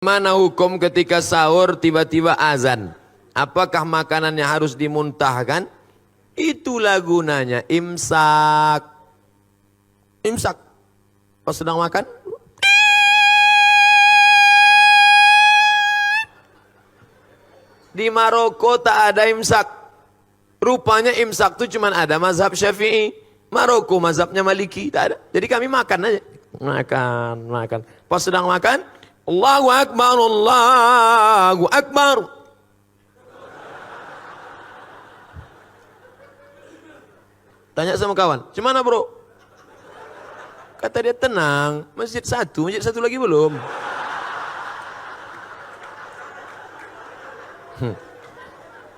Mana hukum ketika sahur tiba-tiba azan? Apakah makanannya harus dimuntahkan? Itulah gunanya imsak. Imsak. Pas sedang makan, di Maroko tak ada imsak. Rupanya imsak itu cuma ada mazhab Syafi'i. Maroko mazhabnya Maliki, tak ada. Jadi kami makan aja. Makan. Pas sedang makan, Allahu Akbar, Allahu Akbar. Tanya sama kawan, "Gimana bro?" Kata dia, "Tenang, masjid satu lagi belum."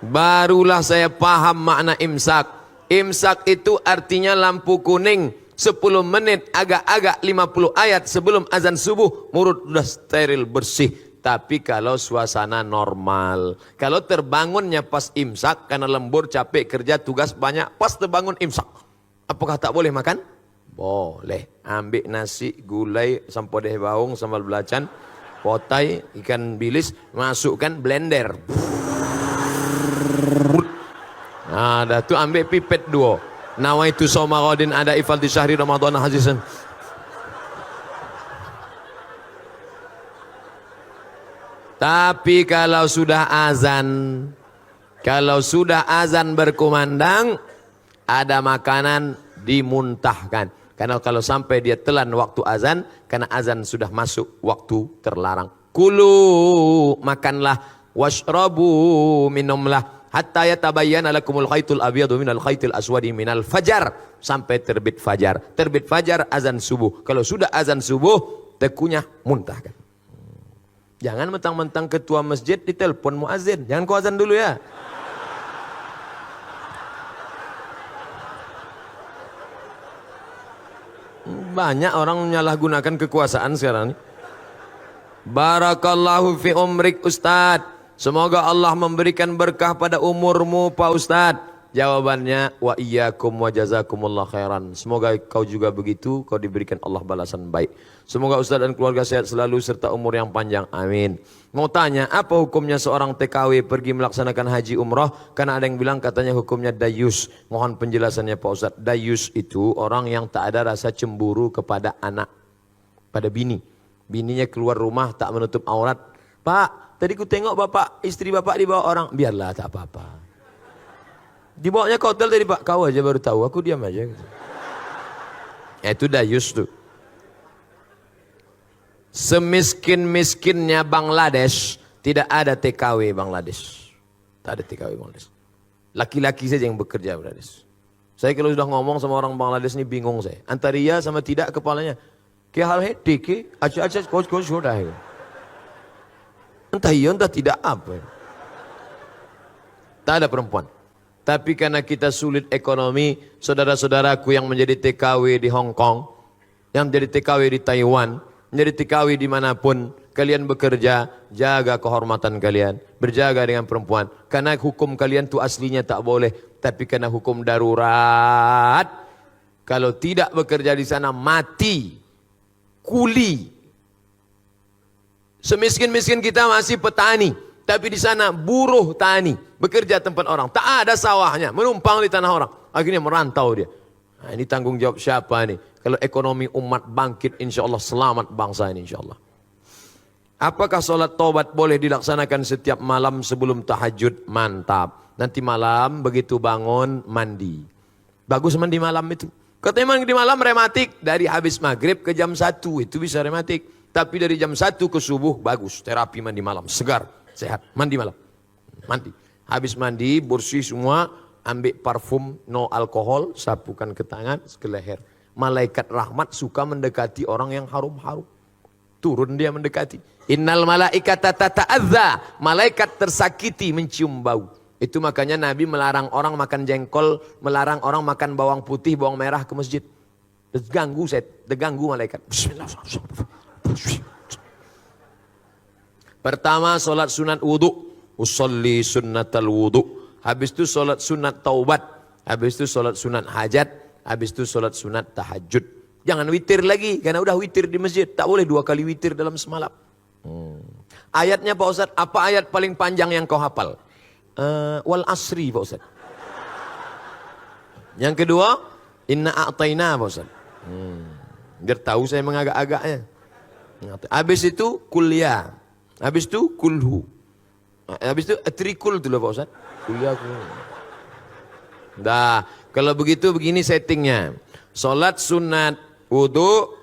Barulah saya paham makna imsak. Imsak itu artinya lampu kuning 10 menit agak-agak 50 ayat sebelum azan subuh, mulut sudah steril bersih. Tapi kalau suasana normal, kalau terbangunnya pas imsak karena lembur capek kerja tugas banyak, pas terbangun imsak, apakah tak boleh makan? Boleh. Ambil nasi, gulai, sampodeh baung, sambal belacan, potai, ikan bilis, masukkan blender. Nah, dah tu ambil pipet 2. Nawaitu sawma ghadin ada ifal di syahri Ramadan hajizan. Tapi kalau sudah azan berkumandang, ada makanan dimuntahkan. Karena kalau sampai dia telan waktu azan, karena azan sudah masuk waktu terlarang. Kulu, makanlah, washrabu, minumlah. Hatta yatabayyana lakumul khaitul abyadu minal khaitil aswadi minal fajar, sampai terbit fajar. Terbit fajar azan subuh. Kalau sudah azan subuh, tekunya muntahkan. Jangan mentang-mentang ketua masjid ditelepon muazin. Jangan kau azan dulu ya. Banyak orang menyalahgunakan kekuasaan sekarang ini. Barakallahu fi umrik Ustadz. Semoga Allah memberikan berkah pada umurmu Pak Ustadz. Jawabannya, wa iyyakum wa jazakumullah khairan. Semoga kau juga begitu, kau diberikan Allah balasan baik. Semoga Ustadz dan keluarga sehat selalu serta umur yang panjang. Amin. Mau tanya, apa hukumnya seorang TKW pergi melaksanakan haji umrah? Karena ada yang bilang katanya hukumnya dayus. Mohon penjelasannya Pak Ustadz. Dayus itu orang yang tak ada rasa cemburu kepada anak, pada bini. Bininya keluar rumah tak menutup aurat. Pak, tadi ku tengok bapak, istri bapak dibawa orang. Biarlah, tak apa-apa. Dibawanya ke hotel tadi Pak, kau aja baru tahu, aku diam aja. Itu dayus tuh. Semiskin-miskinnya Bangladesh, tidak ada TKW Bangladesh. Tak ada TKW Bangladesh. Laki-laki saja yang bekerja Bangladesh. Saya kalau sudah ngomong sama orang Bangladesh ini bingung saya. Antara iya sama tidak kepalanya. Kaya hal hai, deke, aja coach sudah. Entah iya, entah tidak apa. Tak ada perempuan. Tapi karena kita sulit ekonomi, saudara-saudaraku yang menjadi TKW di Hong Kong, yang menjadi TKW di Taiwan, menjadi TKW dimanapun, kalian bekerja, jaga kehormatan kalian, berjaga dengan perempuan. Karena hukum kalian itu aslinya tak boleh, tapi karena hukum darurat, kalau tidak bekerja di sana mati, kuli. Semiskin-miskin kita masih petani, tapi di sana buruh tani, bekerja tempat orang. Tak ada sawahnya, menumpang di tanah orang. Akhirnya merantau dia. Nah, ini tanggung jawab siapa nih? Kalau ekonomi umat bangkit, insya Allah selamat bangsa ini insya Allah. Apakah sholat taubat boleh dilaksanakan setiap malam sebelum tahajud? Mantap. Nanti malam begitu bangun mandi. Bagus mandi malam itu. Katanya mandi malam rematik. Dari habis maghrib ke jam 1 itu bisa rematik. Tapi dari jam 1 ke subuh bagus. Terapi mandi malam. Segar, sehat. Mandi malam. Mandi. Habis mandi, bersih semua. Ambil parfum no alkohol. Sapukan ke tangan, ke leher. Malaikat rahmat suka mendekati orang yang harum-harum. Turun dia mendekati. Innal malaikata tata'adza. Malaikat tersakiti mencium bau. Itu makanya Nabi melarang orang makan jengkol. Melarang orang makan bawang putih, bawang merah ke masjid. Terganggu malaikat. Bismillahirrahmanirrahim. Pertama solat sunat wudu. Usolli sunnatal wudu. Habis itu solat sunat taubat. Habis itu solat sunat hajat. Habis itu solat sunat tahajud. Jangan witir lagi. Karena udah witir di masjid. Tak boleh 2 kali witir dalam semalam. Ayatnya Pak Ustadz, apa ayat paling panjang yang kau hafal? Wal asri Pak Ustadz. Yang kedua, inna a'tayna Pak Ustadz. Biar tahu saya mengagak-agaknya. Habis itu kuliah. Habis itu kulhu. Habis itu trikul dulu Pak Ustadz. Kuliah. Dah, kalau begitu begini settingnya. Salat sunat, wudu,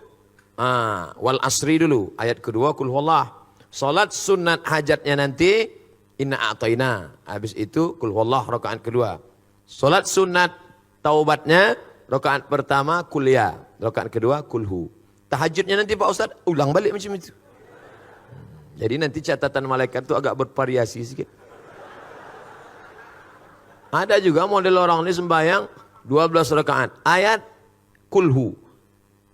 wal asri dulu. Ayat kedua kul huwallah. Salat sunat hajatnya nanti inna a'tayna. Habis itu kul huwallah rakaat kedua. Salat sunat taubatnya rakaat pertama kuliah, rakaat kedua kulhu. Tahajudnya nanti Pak Ustadz ulang balik macam itu. Jadi nanti catatan malaikat itu agak bervariasi sedikit. Ada juga model orang ini sembahyang 12 rakaat. Ayat kulhu.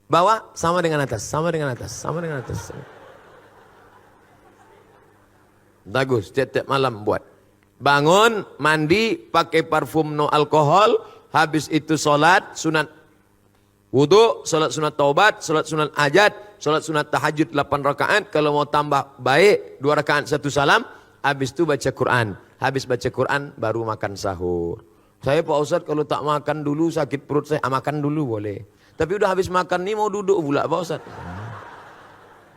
Bawah sama dengan atas, sama dengan atas, sama dengan atas. Bagus, tiap-tiap malam buat. Bangun, mandi, pakai parfum no alkohol. Habis itu sholat, sunat wudu, sholat sunat taubat, sholat sunat hajat, sholat sunat tahajud 8 rakaat. Kalau mau tambah baik, 2 rakaat 1 salam. Habis itu baca Quran. Habis baca Quran baru makan sahur. Saya Pak Ustadz kalau tak makan dulu sakit perut saya. Makan dulu boleh. Tapi udah habis makan nih mau duduk pula Pak Ustadz.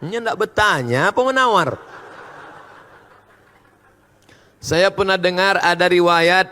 Ini enggak bertanya apa menawar. Saya pernah dengar ada riwayat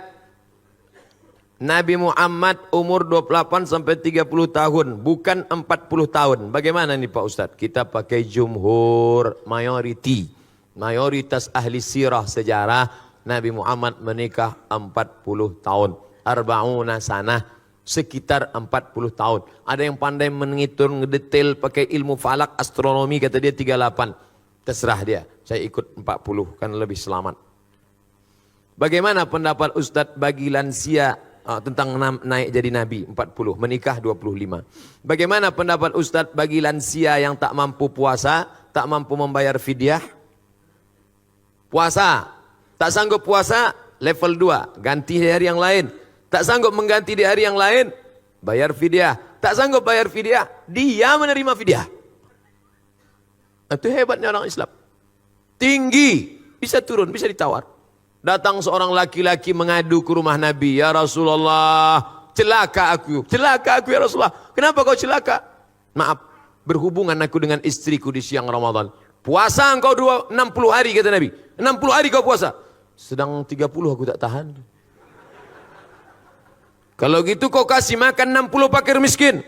Nabi Muhammad umur 28 sampai 30 tahun, bukan 40 tahun. Bagaimana nih Pak Ustadz? Kita pakai jumhur, mayoritas ahli sirah sejarah, Nabi Muhammad menikah 40 tahun. Arba'una sanah, sekitar 40 tahun. Ada yang pandai menghitung, ngedetail pakai ilmu falak, astronomi, kata dia 38. Terserah dia, saya ikut 40, kan lebih selamat. Bagaimana pendapat Ustadz bagi lansia tentang naik jadi Nabi 40, menikah 25. Bagaimana pendapat Ustadz bagi lansia yang tak mampu puasa, tak mampu membayar fidyah? Puasa, tak sanggup puasa, level 2, ganti di hari yang lain. Tak sanggup mengganti di hari yang lain, bayar fidyah. Tak sanggup bayar fidyah, dia menerima fidyah. Itu hebatnya orang Islam. Tinggi, bisa turun, bisa ditawar. Datang seorang laki-laki mengadu ke rumah Nabi, ya Rasulullah, celaka aku ya Rasulullah. Kenapa kau celaka? Maaf, berhubungan aku dengan istriku di siang Ramadan. Puasa engkau 60 hari kata Nabi. 60 hari kau puasa. Sedang 30 aku tak tahan. Kalau gitu kau kasih makan 60 fakir miskin.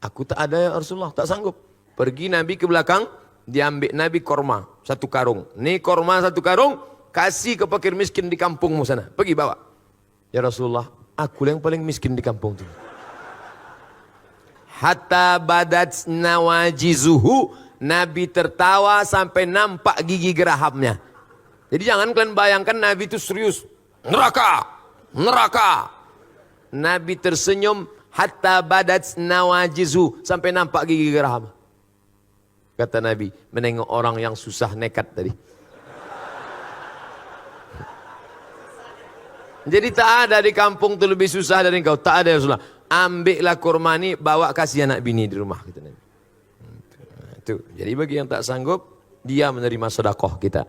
Aku tak ada ya Rasulullah, tak sanggup. Pergi Nabi ke belakang, diambil Nabi korma 1 karung. Nih korma 1 karung, kasih ke fakir miskin di kampungmu sana. Pergi bawa. Ya Rasulullah, aku yang paling miskin di kampung itu. Hatta badat nawajizuhu, Nabi tertawa sampai nampak gigi gerahamnya. Jadi jangan kalian bayangkan Nabi itu serius. Neraka, neraka. Nabi tersenyum hatta badat nawajizu, sampai nampak gigi geraham. Kata Nabi, menengok orang yang susah nekat tadi. Jadi tak ada di kampung itu lebih susah dari engkau. Tak ada ya Rasulullah. Ambillah kurma ini, bawa kasih anak bini di rumah. Kata Nabi. Itu. Jadi bagi yang tak sanggup, dia menerima sedekah kita.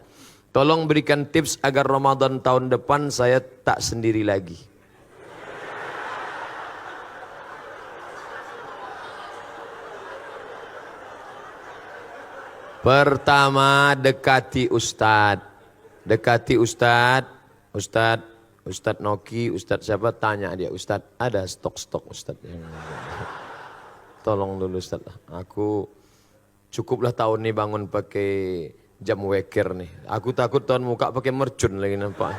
Tolong berikan tips agar Ramadan tahun depan saya tak sendiri lagi. Pertama, dekati Ustadz. Dekati Ustadz. Ustadz Noki, Ustadz siapa, tanya dia. Ustadz, ada stok-stok Ustadz. Tolong dulu Ustadz. Aku cukuplah tahun ini bangun pakai jam weker nih. Aku takut tahun muka pakai mercun lagi nampak.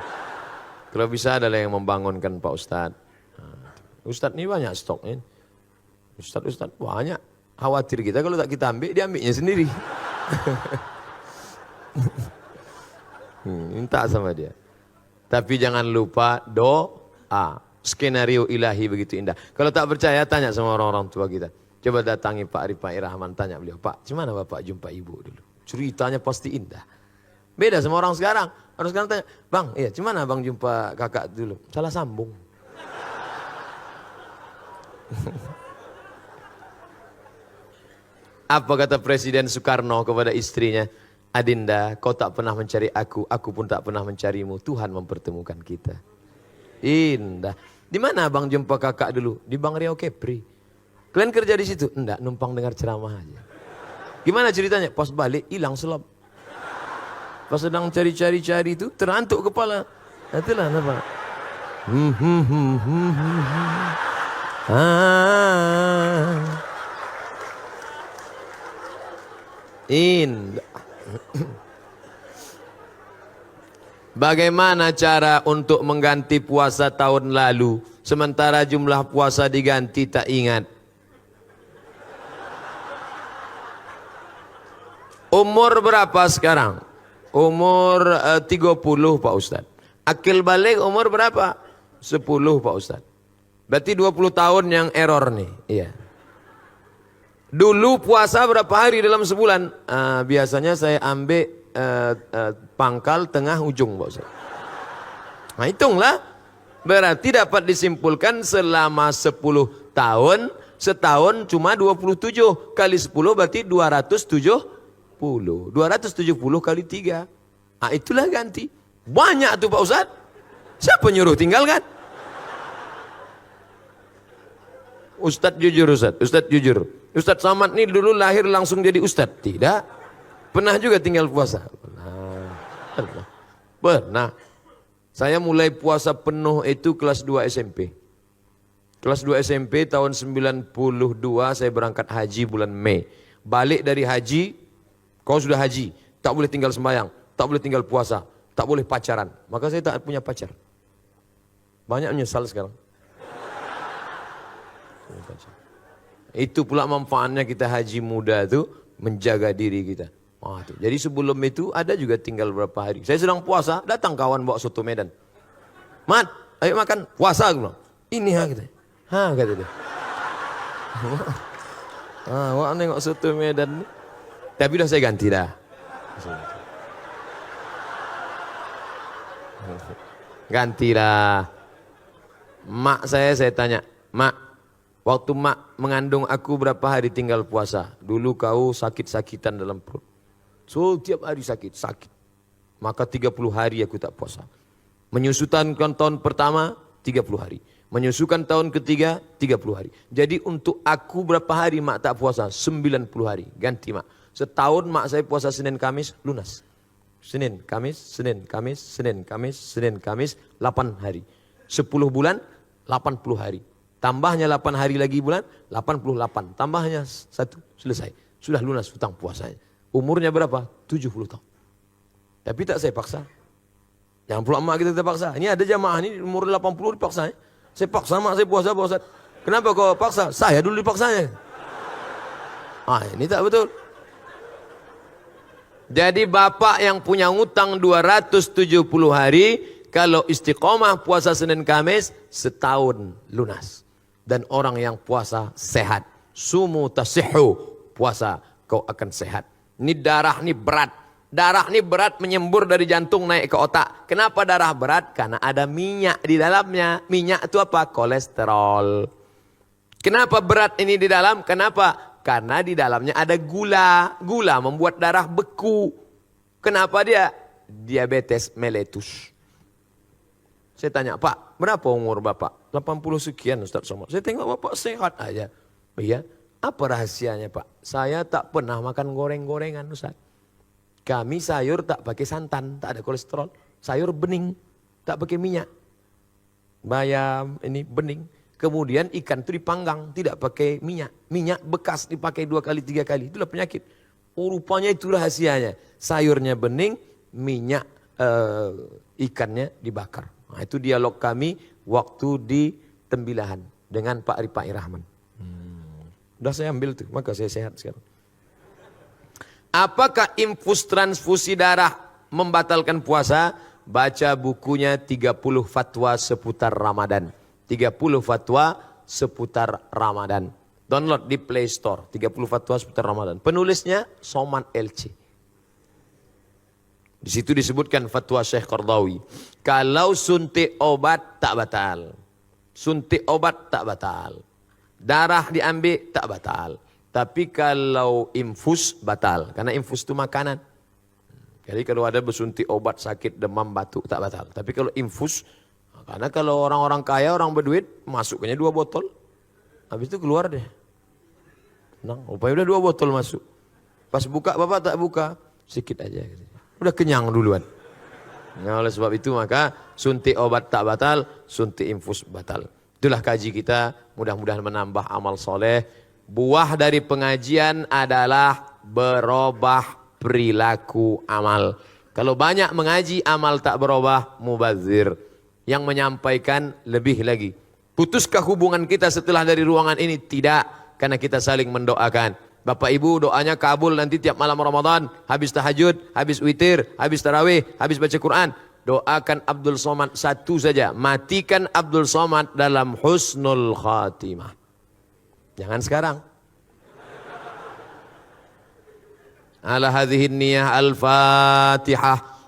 Kalau bisa ada yang membangunkan Pak Ustadz. Ustadz ini banyak stoknya. Ustadz banyak. Khawatir kita kalau tak kita ambil, dia ambilnya sendiri. Minta sama dia. Tapi jangan lupa doa. Skenario ilahi begitu indah. Kalau tak percaya tanya sama orang-orang tua kita. Coba datangi Pak Rifai Rahman, tanya beliau, Pak, gimana Bapak jumpa ibu dulu? Ceritanya pasti indah. Beda sama orang sekarang. Orang sekarang tanya, Bang, iya, gimana Bang jumpa kakak dulu? Salah sambung. Apa kata Presiden Soekarno kepada istrinya? Adinda, kau tak pernah mencari aku pun tak pernah mencarimu. Tuhan mempertemukan kita. Indah. Di mana abang jumpa kakak dulu? Di Bang Riau Kepri. Kalian kerja di situ? Enggak, numpang dengar ceramah aja. Gimana ceritanya? Pas balik hilang selop. Pas sedang cari-cari itu terantuk kepala. Itulah apa? Indah. Bagaimana cara untuk mengganti puasa tahun lalu sementara jumlah puasa diganti tak ingat? Umur berapa sekarang? Umur 30 Pak Ustadz. Akil balik umur berapa? 10 Pak Ustadz. Berarti 20 tahun yang error nih. Iya. Dulu puasa berapa hari dalam sebulan? Biasanya saya ambil pangkal tengah ujung Pak Ustadz. Nah hitunglah. Berarti dapat disimpulkan selama 10 tahun. Setahun cuma 27. Kali 10 berarti 270. 270 kali 3. Nah itulah ganti. Banyak tuh Pak Ustadz. Siapa nyuruh tinggalkan? Ustadz jujur Ustadz. Ustadz jujur. Ustadz Samad nih dulu lahir langsung jadi Ustadz. Tidak. Pernah juga tinggal puasa. Pernah. Saya mulai puasa penuh itu kelas 2 SMP. Kelas 2 SMP tahun 92 saya berangkat haji bulan Mei. Balik dari haji. Kau sudah haji, tak boleh tinggal sembahyang, tak boleh tinggal puasa, tak boleh pacaran. Maka saya tak punya pacar. Banyak menyesal sekarang. Itu pula manfaatnya kita haji muda itu menjaga diri kita. Jadi sebelum itu ada juga tinggal berapa hari. Saya sedang puasa, datang kawan bawa soto Medan. Mat, ayo makan puasa aku bilang. Ini kita. Kata dia. Wah nengok soto Medan. Tapi udah saya ganti dah. Ganti dah. Mak saya tanya, Mak, waktu mak mengandung aku berapa hari tinggal puasa? Dulu kau sakit-sakitan dalam perut. So tiap hari sakit. Maka 30 hari aku tak puasa. Menyusukan tahun pertama 30 hari. Menyusukan tahun ketiga 30 hari. Jadi untuk aku berapa hari mak tak puasa? 90 hari. Ganti mak. Setahun mak saya puasa Senin Kamis lunas. Senin Kamis, Senin Kamis, Senin Kamis, Senin Kamis 8 hari. 10 bulan 80 hari. Tambahnya 8 hari lagi bulan 88. Tambahnya 1 selesai. Sudah lunas hutang puasanya. Umurnya berapa? 70 tahun. Tapi tak saya paksa. Jangan pula mak kita paksa. Ini ada jamaah ini umur 80 dipaksa. Saya paksa mak saya puasa. Kenapa kau paksa? Saya dulu dipaksanya. Ini tak betul. Jadi bapak yang punya ngutang 270 hari, kalau istiqomah puasa Senin Kamis, setahun lunas. Dan orang yang puasa sehat. Sumu tasihhu, puasa kau akan sehat. Ini darah ini berat. Darah ini berat menyembur dari jantung naik ke otak. Kenapa darah berat? Karena ada minyak di dalamnya. Minyak itu apa? Kolesterol. Kenapa berat ini di dalam? Kenapa? Karena di dalamnya ada gula. Gula membuat darah beku. Kenapa dia? Diabetes mellitus. Saya tanya, Pak, berapa umur Bapak? 80 sekian Ustaz Somad. Saya tengok Bapak sehat aja. Iya, apa rahasianya Pak? Saya tak pernah makan goreng-gorengan Ustaz. Kami sayur tak pakai santan, tak ada kolesterol. Sayur bening, tak pakai minyak. Bayam ini bening. Kemudian ikan itu dipanggang, tidak pakai minyak. Minyak bekas dipakai 2 kali, 3 kali. Itulah penyakit. Rupanya itu rahasianya. Sayurnya bening, minyak ikannya dibakar. Nah, itu dialog kami waktu di Tembilahan dengan Pak Ripai Rahman. Udah saya ambil tuh, maka saya sehat sekarang. Apakah infus transfusi darah membatalkan puasa? Baca bukunya 30 fatwa seputar Ramadan. 30 fatwa seputar Ramadan. Download di Play Store. 30 fatwa seputar Ramadan. Penulisnya Somad LC. Di situ disebutkan fatwa Syekh Qardawi. Kalau suntik obat tak batal. Suntik obat tak batal. Darah diambil tak batal. Tapi kalau infus batal. Karena infus itu makanan. Jadi kalau ada bersuntik obat sakit demam batuk tak batal. Tapi kalau infus, karena kalau orang-orang kaya, orang berduit, masuknya 2 botol. Habis itu keluar deh. Nah, rupanya udah 2 botol masuk. Pas buka bapak tak buka, sedikit aja. Udah kenyang duluan. Nah, oleh sebab itu maka suntik obat tak batal, suntik infus batal. Itulah kaji kita, mudah-mudahan menambah amal soleh. Buah dari pengajian adalah berubah perilaku amal. Kalau banyak mengaji, amal tak berubah, mubazir. Yang menyampaikan lebih lagi. Putuskah hubungan kita setelah dari ruangan ini? Tidak, karena kita saling mendoakan. Bapak Ibu doanya kabul nanti tiap malam Ramadan, habis tahajud, habis witir, habis tarawih, habis baca Quran. Doakan Abdul Somad satu saja, matikan Abdul Somad dalam husnul khatimah. Jangan sekarang. Ala hadhihi niyah al-Fatihah.